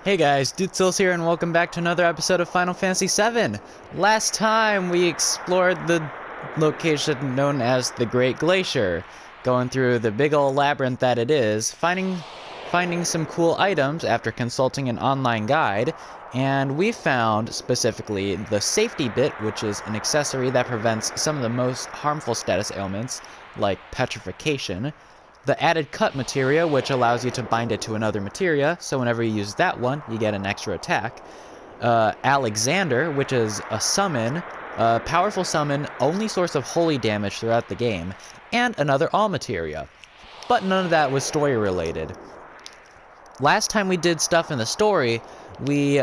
Hey guys, Dutzels here and welcome back to another episode of Final Fantasy VII. Last time we explored the location known as the Great Glacier, going through the big ol' labyrinth that it is, finding some cool items after consulting an online guide, and we found specifically the safety bit, which is an accessory that prevents some of the most harmful status ailments, like petrification. The added cut materia, which allows you to bind it to another materia, so whenever you use that one, you get an extra attack. Alexander, which is a summon, a powerful summon, only source of holy damage throughout the game, and another all materia. But none of that was story related. Last time we did stuff in the story, we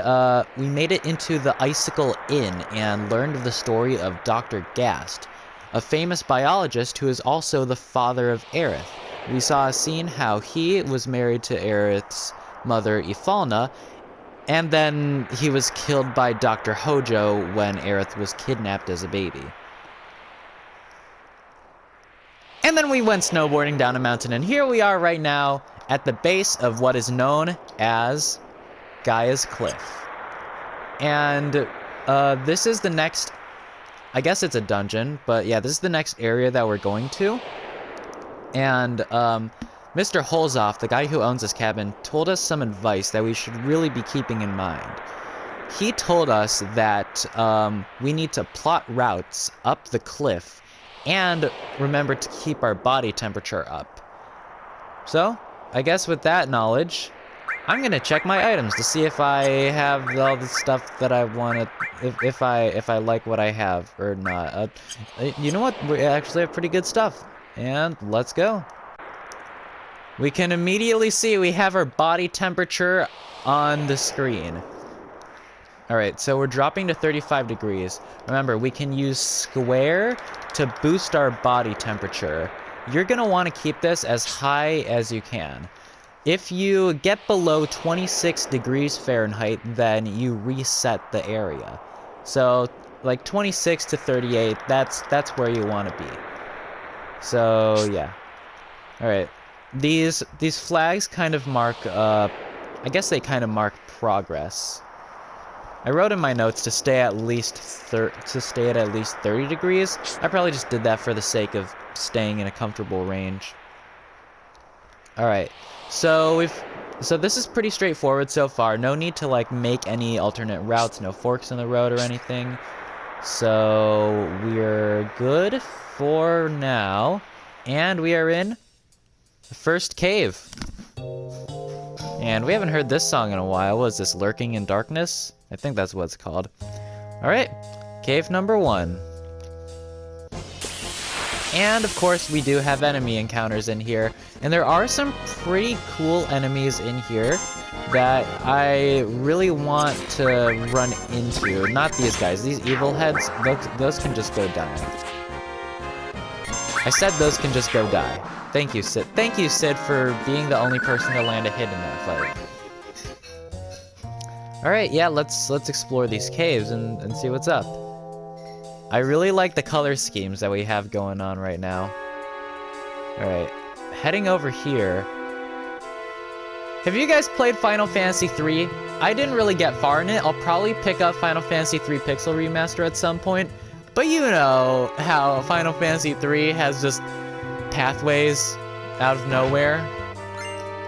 made it into the Icicle Inn and learned the story of Dr. Gast, a famous biologist who is also the father of Aerith. We saw a scene how he was married to Aerith's mother, Ifalna, and then he was killed by Dr. Hojo when Aerith was kidnapped as a baby. And then we went snowboarding down a mountain, and here we are right now at the base of what is known as Gaia's Cliff. And this is the next, I guess it's a dungeon, but yeah, this is the next area that we're going to. And Mr. Holzoff, the guy who owns this cabin, told us some advice that we should really be keeping in mind. He told us that we need to plot routes up the cliff and remember to keep our body temperature up. So, I guess with that knowledge, I'm gonna check my items to see if I have all the stuff that I want to, if I like what I have or not. You know what? We actually have pretty good stuff. And let's go. We can immediately see we have our body temperature on the screen. Alright, so we're dropping to 35 degrees. Remember, we can use square to boost our body temperature. You're going to want to keep this as high as you can. If you get below 26 degrees Fahrenheit, then you reset the area. So, like 26 to 38, that's where you want to be. So, yeah. Alright. These flags kind of mark, I guess they kind of mark progress. I wrote in my notes to stay at least 30 degrees. I probably just did that for the sake of staying in a comfortable range. Alright. So this is pretty straightforward so far. No need to like make any alternate routes, no forks in the road or anything. So we're good for now, and we are in the first cave. And we haven't heard this song in a while. What is this, Lurking in Darkness? I think that's what it's called. Alright, cave number 1. And of course we do have enemy encounters in here, and there are some pretty cool enemies in here that I really want to run into. Not these guys, these evil heads, those can just go die. I said those can just go die. Thank you, Sid. Thank you, Sid, for being the only person to land a hit in that fight. Alright, yeah, let's explore these caves and see what's up. I really like the color schemes that we have going on right now. Alright, heading over here. Have you guys played Final Fantasy III? I didn't really get far in it. I'll probably pick up Final Fantasy III Pixel Remaster at some point. But you know how Final Fantasy III has just pathways out of nowhere.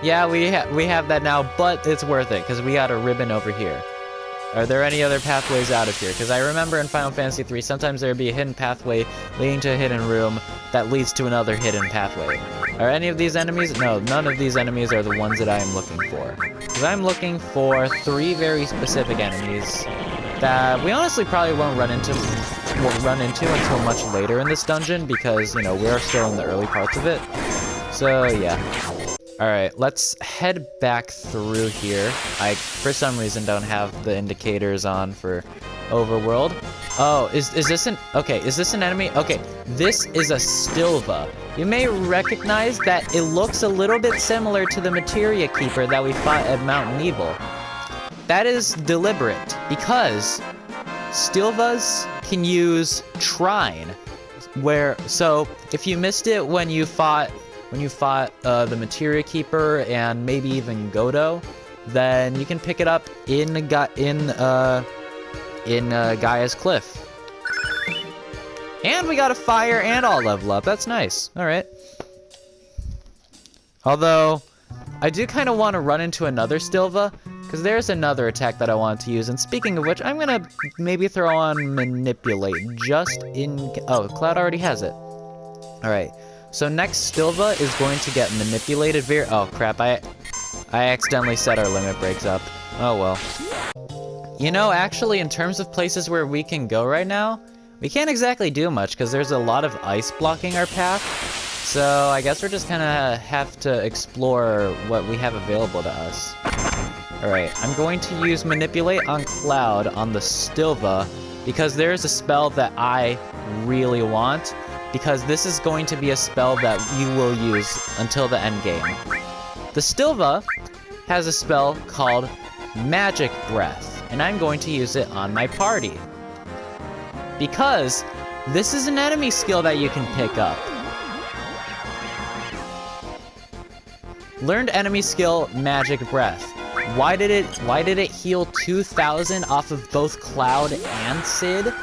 Yeah, we have that now, but it's worth it because we got a ribbon over here. Are there any other pathways out of here? Because I remember in Final Fantasy III, sometimes there'd be a hidden pathway leading to a hidden room that leads to another hidden pathway. Are any of these enemies? No, none of these enemies are the ones that I am looking for. Because I'm looking for 3 very specific enemies that we honestly probably won't run into until much later in this dungeon because, you know, we are still in the early parts of it. So, yeah. Alright, let's head back through here. I, for some reason, don't have the indicators on for Overworld. Oh, is this an... Okay, is this an enemy? Okay, this is a Stilva. You may recognize that it looks a little bit similar to the Materia Keeper that we fought at Mount Nebel. That is deliberate, because Stilvas can use Trine, so if you missed it when you fought the Materia Keeper and maybe even Godo, then you can pick it up in Gaia's Cliff. And we got a fire and all level up. That's nice. All right. Although, I do kind of want to run into another Stilva, because there's another attack that I want to use. And speaking of which, I'm going to maybe throw on Manipulate just in... Oh, Cloud already has it. All right. So next Stilva is going to get Manipulated Oh, crap. I accidentally set our limit breaks up. Oh, well. You know, actually, in terms of places where we can go right now, we can't exactly do much because there's a lot of ice blocking our path. So I guess we're just gonna have to explore what we have available to us. Alright, I'm going to use Manipulate on Cloud on the Stilva because there's a spell that I really want, because this is going to be a spell that you will use until the end game. The Stilva has a spell called Magic Breath, and I'm going to use it on my party. Because this is an enemy skill that you can pick up. Learned enemy skill, Magic Breath. Why did it heal 2,000 off of both Cloud and Sid?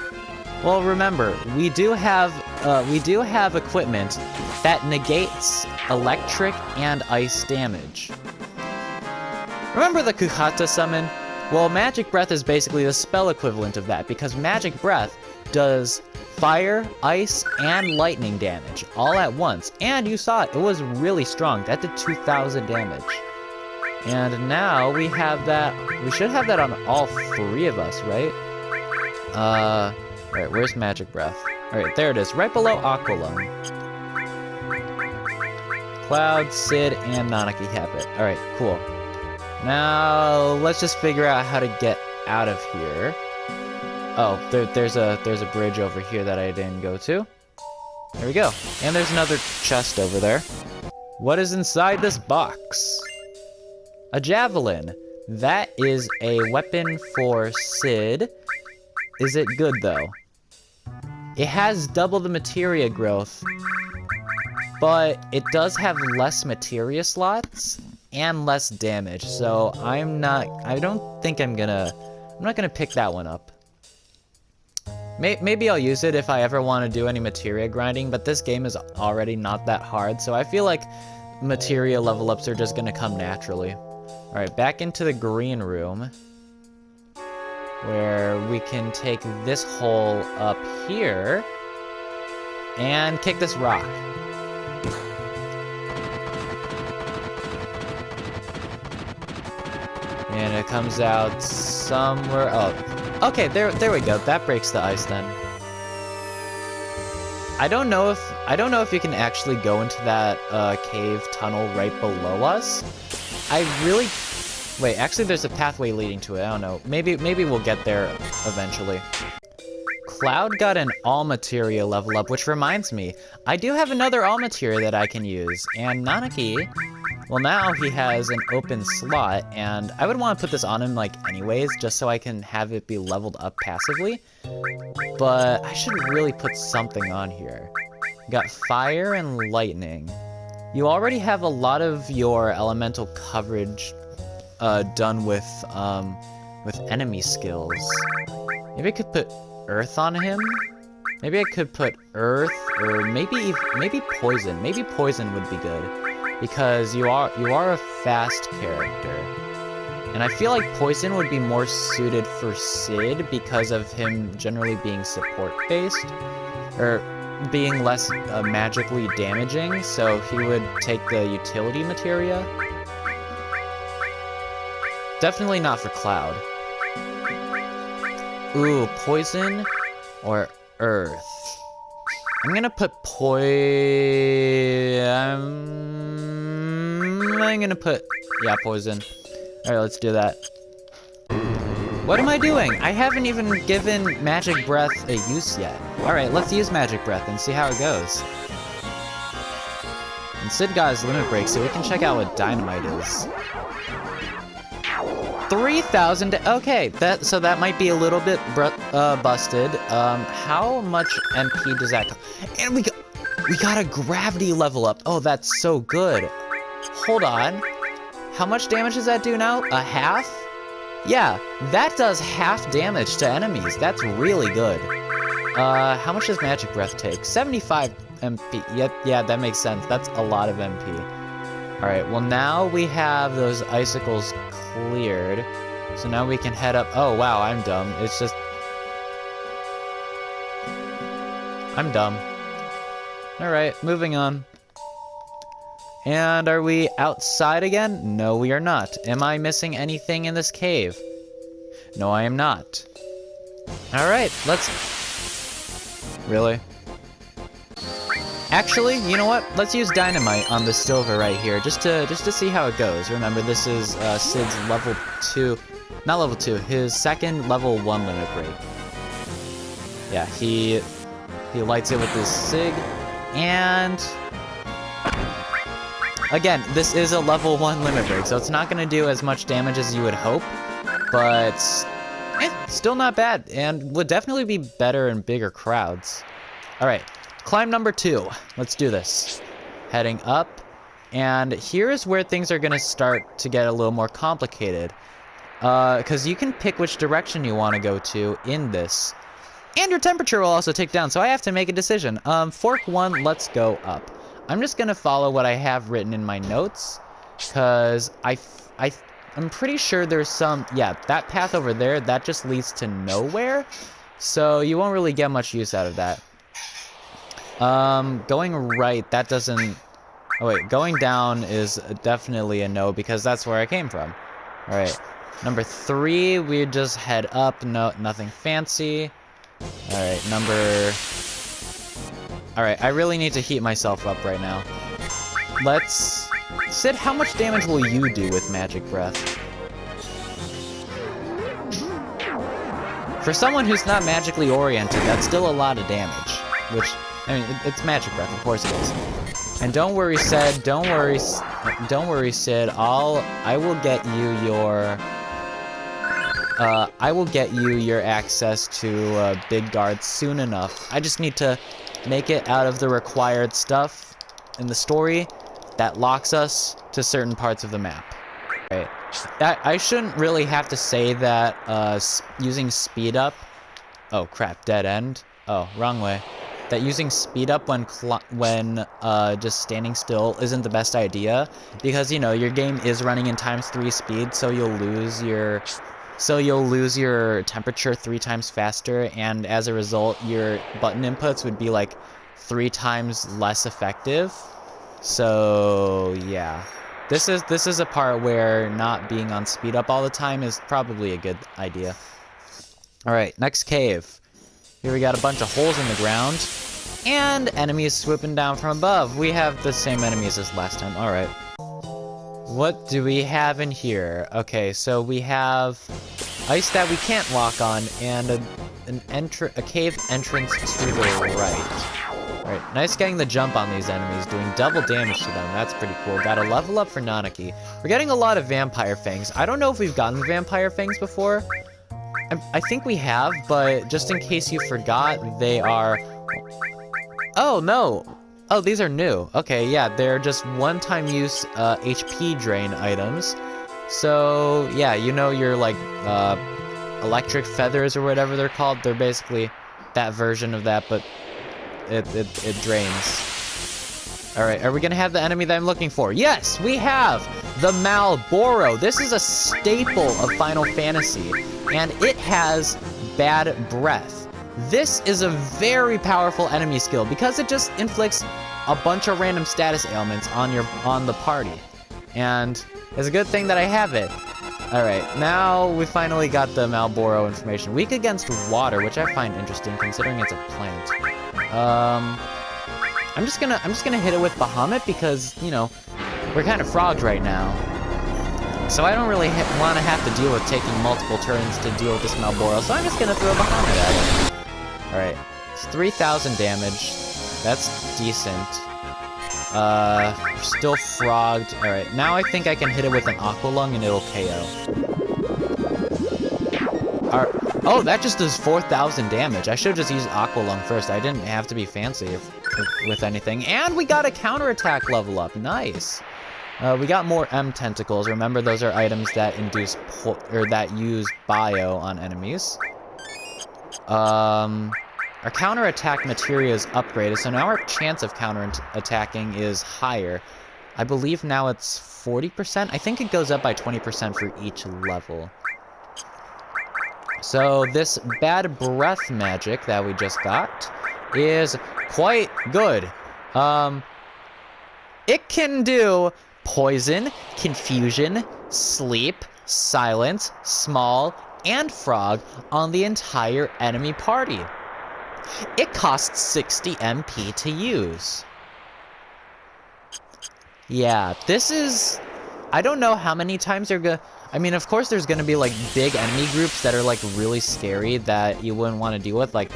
Well, remember, we do have equipment that negates electric and ice damage. Remember the Kuhata summon? Well, Magic Breath is basically the spell equivalent of that, because Magic Breath does fire, ice, and lightning damage all at once. And you saw it was really strong. That did 2,000 damage. And now we have that. We should have that on all three of us, right? Alright, where's Magic Breath? Alright, there it is, right below Aqualung. Cloud, Sid, and Nanaki have it. Alright, cool. Now, let's just figure out how to get out of here. Oh, there's a bridge over here that I didn't go to. There we go. And there's another chest over there. What is inside this box? A javelin. That is a weapon for Sid. Is it good, though? It has double the materia growth, but it does have less materia slots and less damage, so I'm not gonna pick that one up. Maybe I'll use it if I ever want to do any materia grinding, but this game is already not that hard, so I feel like materia level ups are just gonna come naturally. Alright, back into the green room, where we can take this hole up here and kick this rock. And it comes out somewhere. Oh, okay, there we go. That breaks the ice then. I don't know if you can actually go into that cave tunnel right below us. Wait, actually there's a pathway leading to it. I don't know. Maybe we'll get there eventually. Cloud got an all materia level up, which reminds me, I do have another all materia that I can use. And Nanaki, well, now he has an open slot, and I would want to put this on him, like, anyways, just so I can have it be leveled up passively. But I should really put something on here. We got fire and lightning. You already have a lot of your elemental coverage done with enemy skills. Maybe I could put earth on him? Maybe I could put earth, or maybe poison. Maybe poison would be good, because you are a fast character, and I feel like poison would be more suited for Sid because of him generally being support based, or being less magically damaging. So he would take the utility materia. Definitely not for Cloud. Ooh, poison or earth. I'm gonna put yeah, poison. Alright, let's do that. What am I doing? I haven't even given Magic Breath a use yet. Alright, let's use Magic Breath and see how it goes. And Sid got his limit break, so we can check out what Dynamite is. 3,000. Okay, so that might be a little bit busted. How much MP does that cost? And we got a gravity level up. Oh, that's so good. Hold on. How much damage does that do now? A half? Yeah, that does half damage to enemies. That's really good. How much does Magic Breath take? 75 MP. Yep, yeah, that makes sense. That's a lot of MP. Alright, well now we have those icicles cleared. So now we can head up. Oh, wow, I'm dumb. It's just... I'm dumb. Alright, moving on. And are we outside again? No, we are not. Am I missing anything in this cave? No, I am not. Alright, let's... Really? Actually, you know what? Let's use dynamite on the Silver right here, just to see how it goes. Remember, this is Sid's level 2... Not level 2, his second level 1 limit break. Yeah, he lights it with his Sig, and... Again, this is a level 1 limit break, so it's not going to do as much damage as you would hope, but still not bad, and would definitely be better in bigger crowds. Alright, climb number 2. Let's do this. Heading up, and here's where things are going to start to get a little more complicated, because you can pick which direction you want to go to in this, and your temperature will also tick down, so I have to make a decision. Fork 1, let's go up. I'm just gonna follow what I have written in my notes, because I'm pretty sure there's some... Yeah, that path over there, that just leads to nowhere, so you won't really get much use out of that. Going right, that doesn't... Oh wait, going down is definitely a no, because that's where I came from. Alright, number 3, we just head up, no, nothing fancy. Alright, number... Alright, I really need to heat myself up right now. Let's... Sid, how much damage will you do with Magic Breath? For someone who's not magically oriented, that's still a lot of damage. Which, I mean, it's Magic Breath, of course it is. And don't worry, Sid, don't worry, Sid, I will get you your... I will get you your access to big guards soon enough. I just need to make it out of the required stuff in the story that locks us to certain parts of the map. Right. I shouldn't really have to say that using speed up... Oh crap, dead end. Oh, wrong way. That using speed up when just standing still isn't the best idea, because, you know, your game is running in ×3 speed, so you'll lose your temperature 3 times faster, and as a result, your button inputs would be like 3 times less effective. So yeah, this is a part where not being on speed up all the time is probably a good idea. All right, next cave. Here we got a bunch of holes in the ground, and enemies swooping down from above. We have the same enemies as last time. All right. What do we have in here? Okay, so we have ice that we can't walk on, and a cave entrance to the right. Alright, nice getting the jump on these enemies, doing double damage to them. That's pretty cool. Got a level up for Nanaki. We're getting a lot of Vampire Fangs. I don't know if we've gotten Vampire Fangs before. I think we have, but just in case you forgot, they are... Oh, no! Oh, these are new. Okay, yeah, they're just one-time use HP drain items. So, yeah, you know your, like, electric feathers or whatever they're called? They're basically that version of that, but it drains. Alright, are we gonna have the enemy that I'm looking for? Yes, we have! The Malboro. This is a staple of Final Fantasy, and it has bad breath. This is a very powerful enemy skill because it just inflicts a bunch of random status ailments on the party. And it's a good thing that I have it. Alright, now we finally got the Malboro information. Weak against water, which I find interesting considering it's a plant. I'm just gonna hit it with Bahamut because, you know, we're kind of frogged right now. So I don't really want to have to deal with taking multiple turns to deal with this Malboro, so I'm just gonna throw Bahamut at it. Alright, it's 3,000 damage. That's decent. Still frogged. Alright, now I think I can hit it with an Aqua Lung and it'll KO. Oh, that just does 4,000 damage. I should have just used Aqua Lung first. I didn't have to be fancy with anything. And we got a counterattack level up. Nice. We got more M tentacles. Remember, those are items that induce or that use bio on enemies. Our counterattack materia is upgraded, so now our chance of counterattacking is higher. I believe now it's 40%. I think it goes up by 20% for each level. So this bad breath magic that we just got is quite good. It can do poison, confusion, sleep, silence, small, and frog on the entire enemy party. It costs 60 MP to use. Yeah, this is... I don't know how many times they're gonna... I mean, of course there's gonna be, like, big enemy groups that are, like, really scary that you wouldn't want to deal with. Like,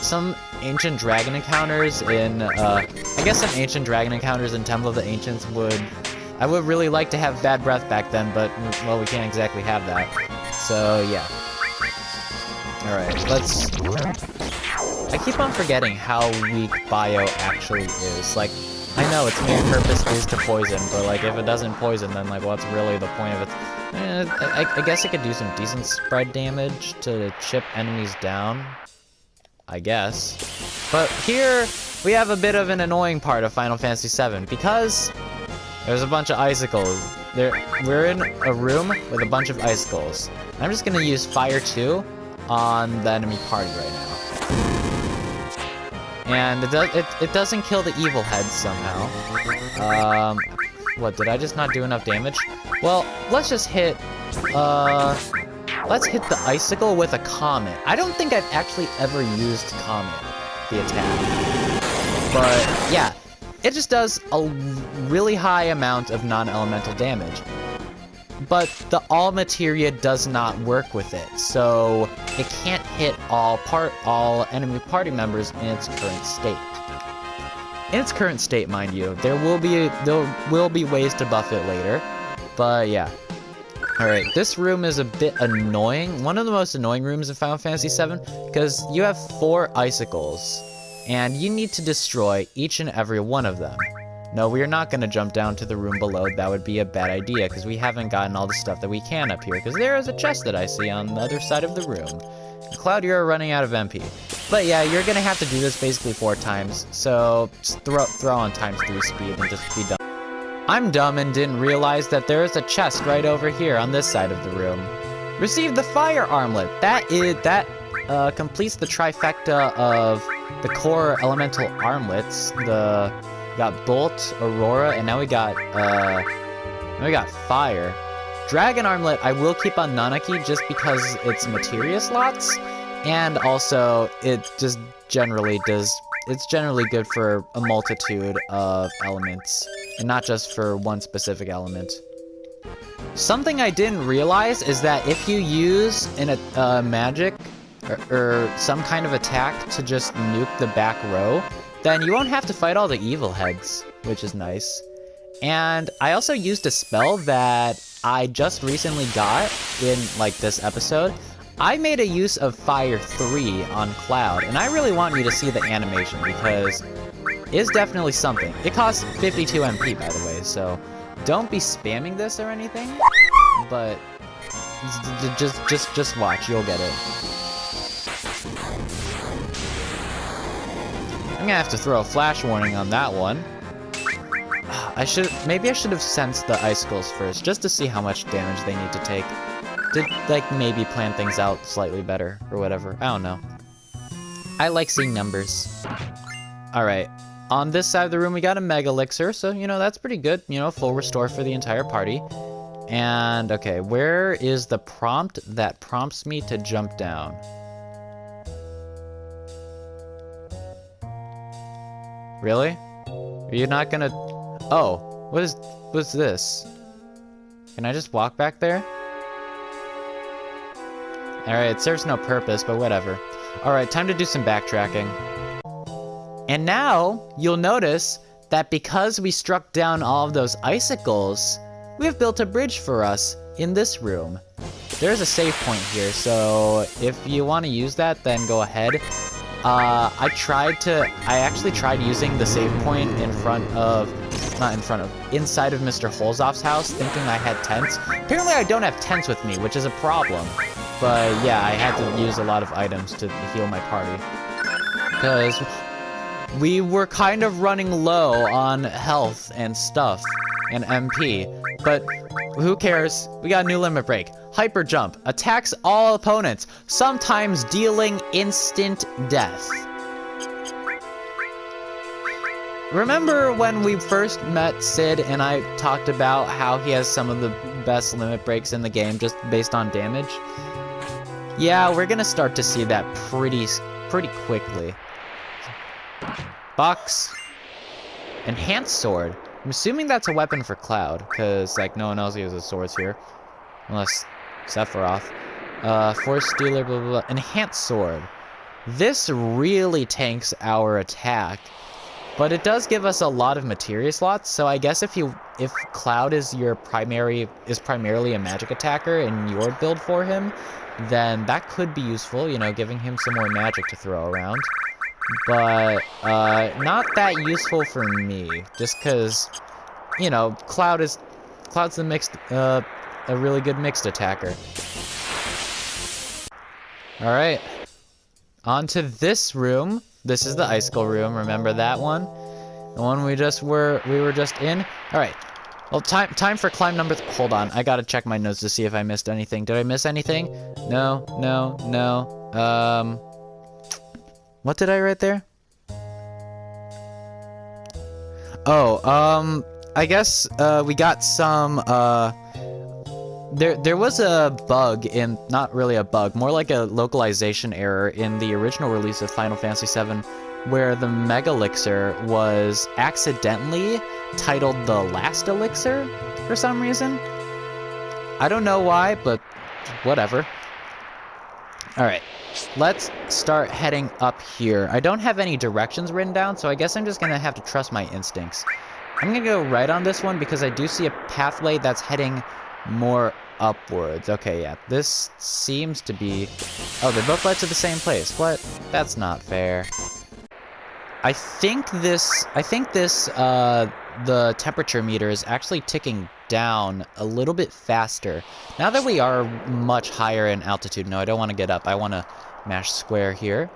some ancient dragon encounters in, I guess some ancient dragon encounters in Temple of the Ancients would... I would really like to have bad breath back then, but, well, we can't exactly have that. So, yeah. Alright, let's... I keep on forgetting how weak bio actually is. Like, I know its main purpose is to poison, but, like, if it doesn't poison, then, like, what's really the point of it? I guess it could do some decent spread damage to chip enemies down. I guess. But here, we have a bit of an annoying part of Final Fantasy VII, because there's a bunch of icicles. We're in a room with a bunch of icicles. I'm just gonna use Fire 2 on the enemy party right now. And it doesn't kill the evil heads somehow. What, did I just not do enough damage? Well, let's just hit, let's hit the icicle with a comet. I don't think I've actually ever used comet, the attack. But, yeah, it just does a really high amount of non-elemental damage. But the all materia does not work with it, so it can't hit all enemy party members in its current state. In its current state, mind you, there will be ways to buff it later, but yeah. All right, this room is a bit annoying. One of the most annoying rooms in Final Fantasy VII, because you have 4 icicles, and you need to destroy each and every one of them. No, we are not going to jump down to the room below. That would be a bad idea, because we haven't gotten all the stuff that we can up here, because there is a chest that I see on the other side of the room. Cloud, you're running out of MP. But yeah, you're going to have to do this basically 4 times, so just throw on ×3 speed and just be done. I'm dumb and didn't realize that there is a chest right over here on this side of the room. Receive the fire armlet. That completes the trifecta of the core elemental armlets. We got Bolt, Aurora, and now we got Fire. Dragon Armlet I will keep on Nanaki just because it's materia slots, and also it just generally it's generally good for a multitude of elements, and not just for one specific element. Something I didn't realize is that if you use a magic or some kind of attack to just nuke the back row, then you won't have to fight all the evil heads, which is nice. And I also used a spell that I just recently got in, like, this episode. I made a use of Fire 3 on Cloud, and I really want you to see the animation, because it's definitely something. It costs 52 MP, by the way, so don't be spamming this or anything, but just watch, you'll get it. I'm gonna have to throw a flash warning on that one. Maybe I should have sensed the icicles first, just to see how much damage they need to take. To, like, maybe plan things out slightly better, or whatever. I don't know. I like seeing numbers. Alright, on this side of the room we got a Mega Elixir, so, you know, that's pretty good. You know, full restore for the entire party. And, okay, where is the prompt that prompts me to jump down? Really? Are you not gonna... Oh, what's this? Can I just walk back there? Alright, it serves no purpose, but whatever. Alright, time to do some backtracking. And now, you'll notice that because we struck down all of those icicles, we have built a bridge for us in this room. There's a save point here, so if you want to use that, then go ahead. I actually tried using the save point in front of not in front of, inside of Mr. Holzoff's house, thinking I had tents. Apparently I don't have tents with me, which is a problem. But yeah, I had to use a lot of items to heal my party. Because we were kind of running low on health and stuff, and MP. But who cares? We got a new limit break. Hyper jump. Attacks all opponents, sometimes dealing instant death. Remember when we first met Sid and I talked about how he has some of the best limit breaks in the game just based on damage? Yeah, we're gonna start to see that pretty quickly. Box. Enhanced sword. I'm assuming that's a weapon for Cloud, because like no one else uses swords here. Unless Sephiroth. Force Stealer, blah, blah, blah. Enhanced sword. This really tanks our attack. But it does give us a lot of materia slots, so I guess if Cloud is primarily a magic attacker in your build for him, then that could be useful, you know, giving him some more magic to throw around. But not that useful for me, just because, you know, Cloud's the mixed, a really good mixed attacker. All right, on to this room. This is the Icicle room. Remember that one? The one we were just in. All right. Well, time for climb number. Hold on. I gotta check my notes to see if I missed anything. Did I miss anything? No. What did I write there? Oh, I guess we got some There was a bug in, not really a bug, more like a localization error in the original release of Final Fantasy VII, where the Mega Elixir was accidentally titled the Last Elixir for some reason. I don't know why, but whatever. Alright, let's start heading up here. I don't have any directions written down, so I guess I'm just gonna have to trust my instincts. I'm gonna go right on this one because I do see a pathway that's heading more upwards. Okay, yeah, this seems to be... Oh, they both led to the same place. What? That's not fair. I think the temperature meter is actually ticking down a little bit faster. Now that we are much higher in altitude, no, I don't want to get up. I want to mash square here.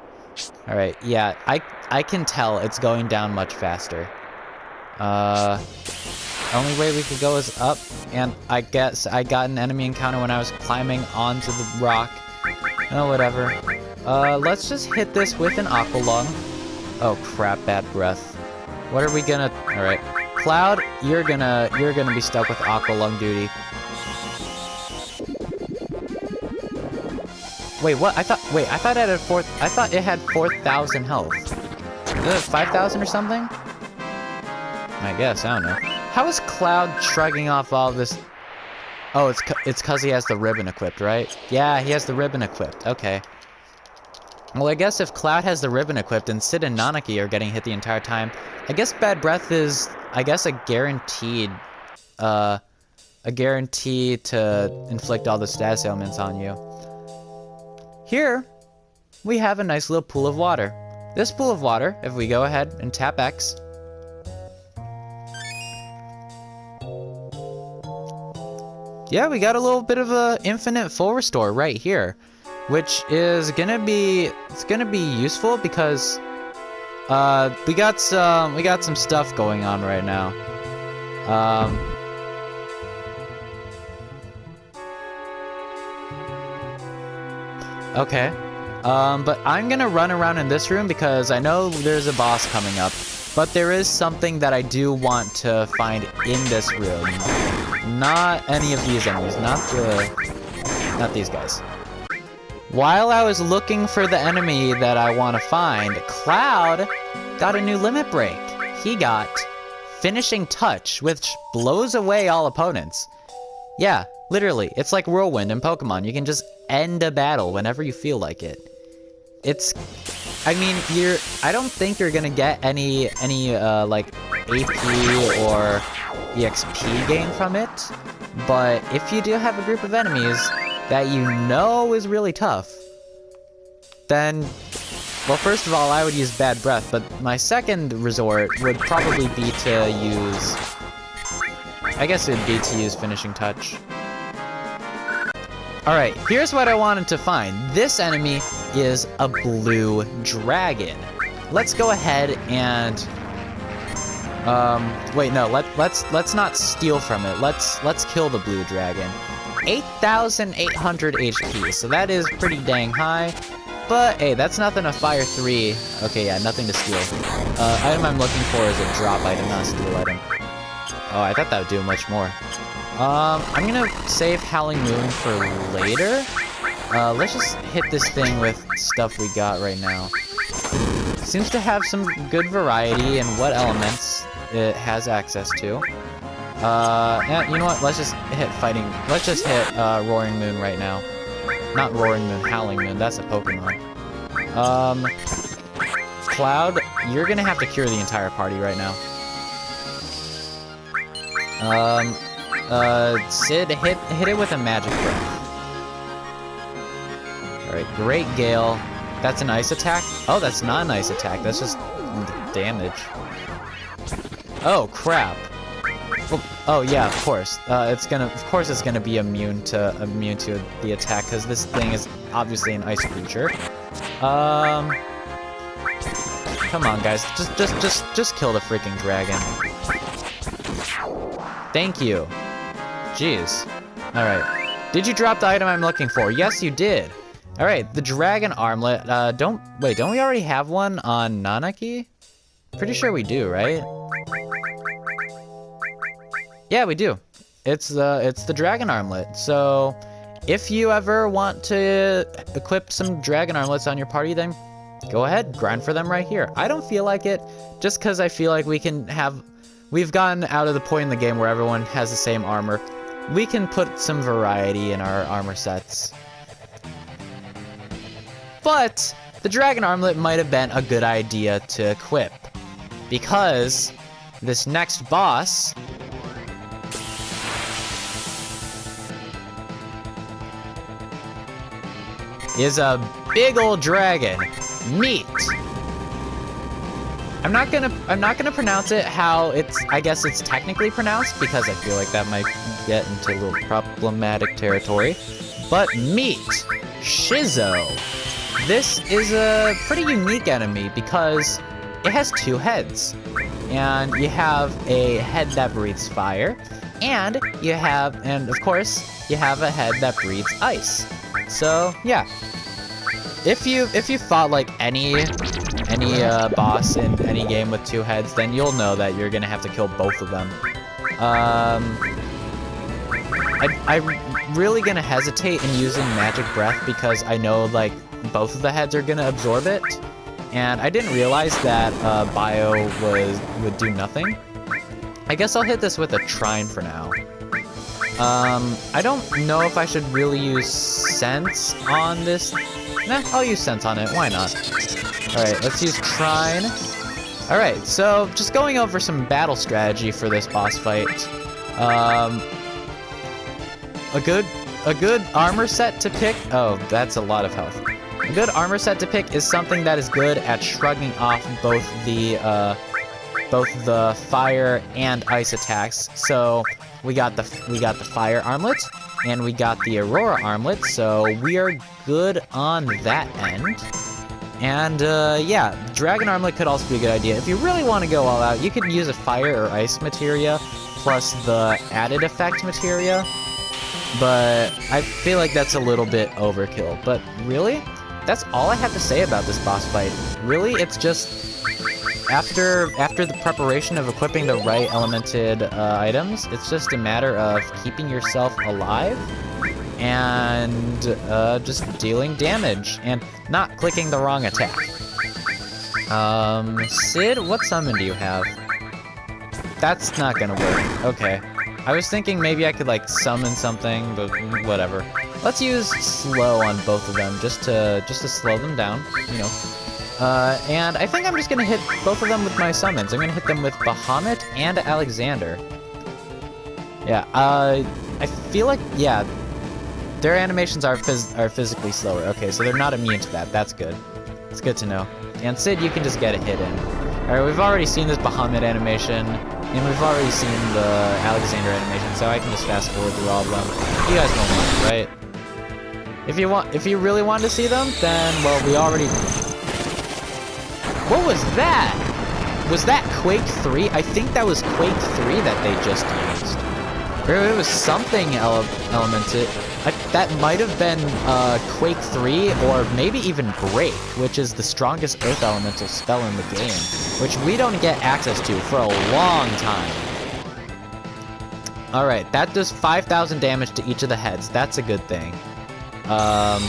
Alright, yeah, I can tell it's going down much faster. Only way we could go is up, and I guess I got an enemy encounter when I was climbing onto the rock. Oh, whatever. Let's just hit this with an Aqualung. Oh crap, bad breath. What are we gonna... Alright. Cloud, you're gonna be stuck with Aqualung duty. Wait, what? I thought it had 4,000 health. Is it 5,000 or something? I guess, I don't know. How is Cloud shrugging off all this? Oh, it's cause he has the ribbon equipped, right? Yeah, he has the ribbon equipped. Okay. Well, I guess if Cloud has the ribbon equipped and Sid and Nanaki are getting hit the entire time, I guess bad breath is, I guess, a guarantee to inflict all the status ailments on you. Here, we have a nice little pool of water. This pool of water, if we go ahead and tap X, yeah, we got a little bit of a infinite full restore right here, which is gonna be useful because we got some stuff going on right now. Okay. But I'm gonna run around in this room because I know there's a boss coming up, but there is something that I do want to find in this room. Not any of these enemies, not these guys. While I was looking for the enemy that I want to find, Cloud got a new limit break. He got Finishing Touch, which blows away all opponents. Yeah, literally, it's like Whirlwind in Pokemon. You can just end a battle whenever you feel like it. It's... I mean, I don't think you're gonna get any like, AP or EXP gain from it, but if you do have a group of enemies that you know is really tough, then Well, first of all, I would use Bad Breath, but my second resort would probably be to use... I guess it would be to use Finishing Touch. Alright, here's what I wanted to find. This enemy is a blue dragon. Let's go ahead and... wait, no, let's not steal from it. Let's kill the blue dragon. 8,800 HP, so that is pretty dang high. But, hey, that's nothing to Fire 3. Okay, yeah, nothing to steal. Item I'm looking for is a drop item, not a steal item. Oh, I thought that would do much more. I'm gonna save Howling Moon for later. Let's just hit this thing with stuff we got right now. Seems to have some good variety in what elements it has access to. Yeah, you know what? Let's just hit fighting. Let's just hit Roaring Moon right now. Not Roaring Moon, Howling Moon. That's a Pokemon. Cloud, you're gonna have to cure the entire party right now. Sid, hit it with a Magic Breath. Alright, Great Gale. That's an ice attack? Oh, that's not an ice attack. That's just damage. Oh, crap. Well, oh yeah, of course. Of course it's gonna be immune to the attack, because this thing is obviously an ice creature. Come on, guys. Just kill the freaking dragon. Thank you. Jeez. Alright. Did you drop the item I'm looking for? Yes, you did. Alright, the dragon armlet. Don't we already have one on Nanaki? Pretty sure we do, right? Yeah, we do. It's the dragon armlet. So, if you ever want to equip some dragon armlets on your party, then go ahead, grind for them right here. I don't feel like it, just because I feel like we've gotten out of the point in the game where everyone has the same armor. We can put some variety in our armor sets. But the dragon armlet might have been a good idea to equip, because this next boss is a big old dragon. Meat. I'm not gonna pronounce it how I guess it's technically pronounced, because I feel like that might get into a little problematic territory. But Meat. Shizo. This is a pretty unique enemy because it has two heads. And you have a head that breathes fire, and of course, you have a head that breathes ice. So, yeah. If you fought like any boss in any game with two heads, then you'll know that you're gonna have to kill both of them. I'm really gonna hesitate in using Magic Breath because I know like both of the heads are gonna absorb it, and I didn't realize that Bio would do nothing. I guess I'll hit this with a Trine for now. I don't know if I should really use Sense on this. Nah, I'll use Sense on it. Why not? Alright, let's use Trine. Alright, so just going over some battle strategy for this boss fight. A good armor set to pick. Oh, that's a lot of health. A good armor set to pick is something that is good at shrugging off both the fire and ice attacks. So we got the fire armlet, and we got the Aurora armlet, so we are good on that end. And yeah, Dragon Armlet could also be a good idea. If you really want to go all out, you could use a fire or ice materia plus the added effect materia. But I feel like that's a little bit overkill. But really, that's all I have to say about this boss fight. Really, it's just after the preparation of equipping the right elemented items, it's just a matter of keeping yourself alive and just dealing damage and not clicking the wrong attack. Sid, what summon do you have? That's not gonna work. Okay. I was thinking maybe I could like summon something, but whatever. Let's use slow on both of them just to slow them down, you know. And I think I'm just gonna hit both of them with my summons. I'm gonna hit them with Bahamut and Alexander. Yeah, I feel like, yeah, their animations are physically slower. Okay, so they're not immune to that. That's good. It's good to know. And Sid, you can just get a hit in. Alright, we've already seen this Bahamut animation, and we've already seen the Alexander animation, so I can just fast forward through all of them. You guys don't mind, right? If you really want to see them, then, well, we already... What was that? Was that Quake 3? I think that was Quake 3 that they just used. Or it was something elemented. That might have been Quake 3 or maybe even Break, which is the strongest Earth Elemental spell in the game, which we don't get access to for a long time. Alright, that does 5,000 damage to each of the heads. That's a good thing. I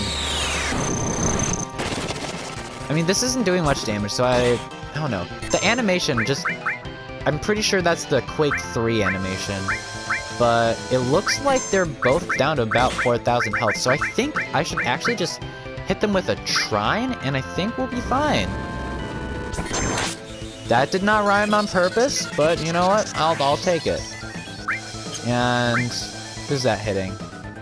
mean, this isn't doing much damage, so I don't know. The animation just... I'm pretty sure that's the Quake 3 animation. But it looks like they're both down to about 4,000 health, so I think I should actually just hit them with a Trine, and I think we'll be fine. That did not rhyme on purpose, but you know what? I'll take it. And who's that hitting?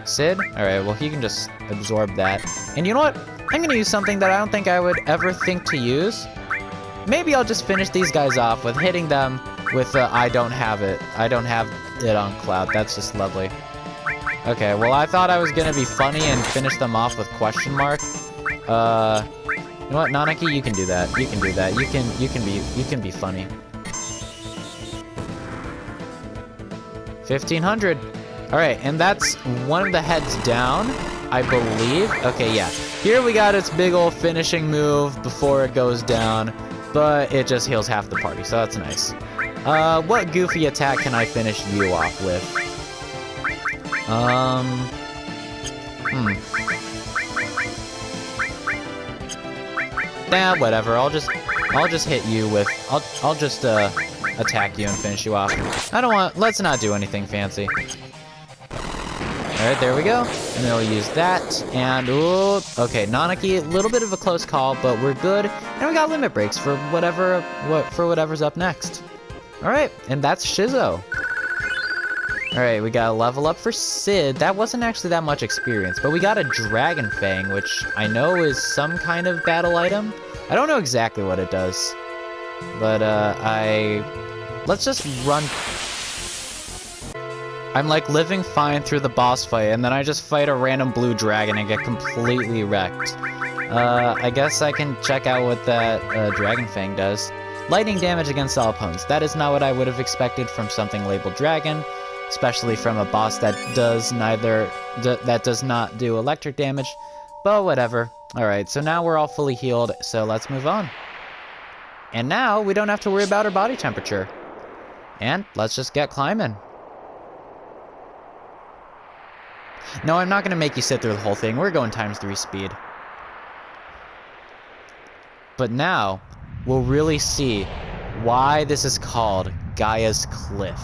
Sid? Alright, well, he can just absorb that. And you know what? I'm gonna use something that I don't think I would ever think to use. Maybe I'll just finish these guys off with hitting them with I don't have it. I don't have it on Cloud. That's just lovely. Okay, well, I thought I was gonna be funny and finish them off with question mark. You know what, Nanaki, you can do that. You can do that. You can be funny. 1,500. Alright, and that's one of the heads down, I believe. Okay, yeah. Here we got its big old finishing move before it goes down, but it just heals half the party, so that's nice. What goofy attack can I finish you off with? Nah, whatever. I'll just hit you with. I'll just attack you and finish you off. Let's not do anything fancy. Alright, there we go. And then we'll use that. And, ooh, okay, Nanaki, a little bit of a close call, but we're good. And we got limit breaks for whatever's up next. Alright, and that's Shizo. Alright, we got a level up for Sid. That wasn't actually that much experience, but we got a Dragon Fang, which I know is some kind of battle item. I don't know exactly what it does. But, let's just run... I'm like living fine through the boss fight, and then I just fight a random blue dragon and get completely wrecked. I guess I can check out what that Dragon Fang does. Lightning damage against all opponents. That is not what I would have expected from something labeled dragon, especially from a boss that does not do electric damage, but whatever. Alright, so now we're all fully healed, so let's move on. And now we don't have to worry about our body temperature. And let's just get climbing. No, I'm not going to make you sit through the whole thing. We're going ×3 speed. But now, we'll really see why this is called Gaia's Cliff.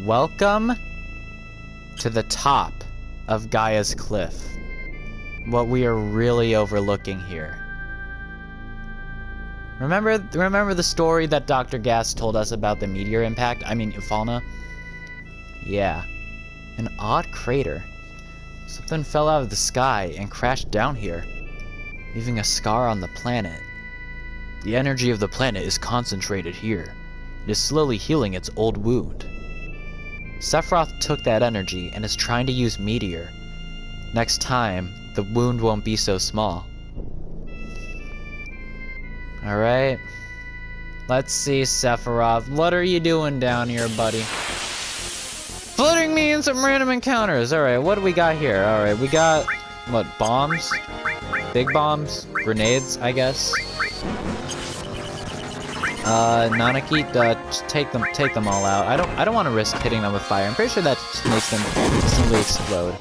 Welcome to the top of Gaia's Cliff. What we are really overlooking here. Remember the story that Dr. Gas told us about the meteor impact? I mean, Ufalna? Yeah. An odd crater. Something fell out of the sky and crashed down here, leaving a scar on the planet. The energy of the planet is concentrated here. It is slowly healing its old wound. Sephiroth took that energy and is trying to use Meteor. Next time, the wound won't be so small. Alright. Let's see, Sephiroth. What are you doing down here, buddy? Flooding me in some random encounters. Alright, what do we got here? Alright, we got... what, bombs? Big bombs? Grenades, I guess? Nanaki, just take them all out. I don't want to risk hitting them with fire. I'm pretty sure that just makes them instantly explode.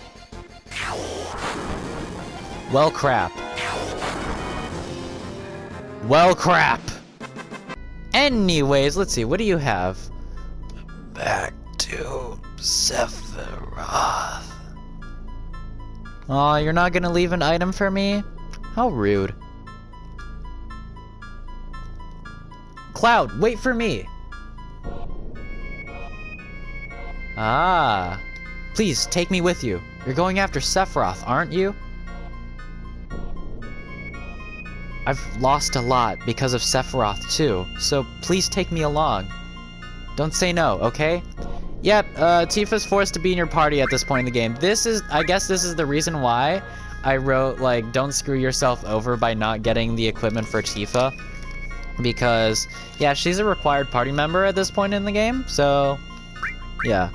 Well, crap. Well, crap. Anyways, let's see. What do you have? Back to Sephiroth. Aw, you're not gonna leave an item for me? How rude. Cloud, wait for me. Ah. Please, take me with you. You're going after Sephiroth, aren't you? I've lost a lot because of Sephiroth too, so please take me along. Don't say no, okay? Yep, Tifa's forced to be in your party at this point in the game. I guess this is the reason why I wrote, like, don't screw yourself over by not getting the equipment for Tifa. Because, yeah, she's a required party member at this point in the game, so, yeah.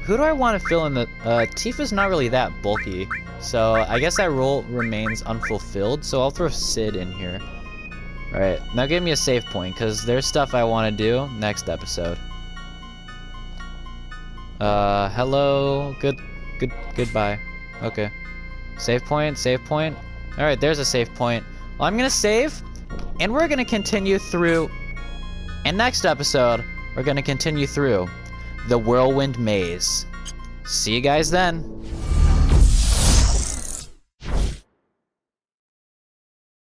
Who do I want to fill in the, Tifa's not really that bulky. So, I guess that role remains unfulfilled, so I'll throw Sid in here. Alright, now give me a save point, because there's stuff I want to do next episode. Hello, goodbye. Okay. Save point, save point. Alright, there's a save point. Well, I'm gonna save, and we're gonna continue through, and next episode, we're gonna continue through the Whirlwind Maze. See you guys then.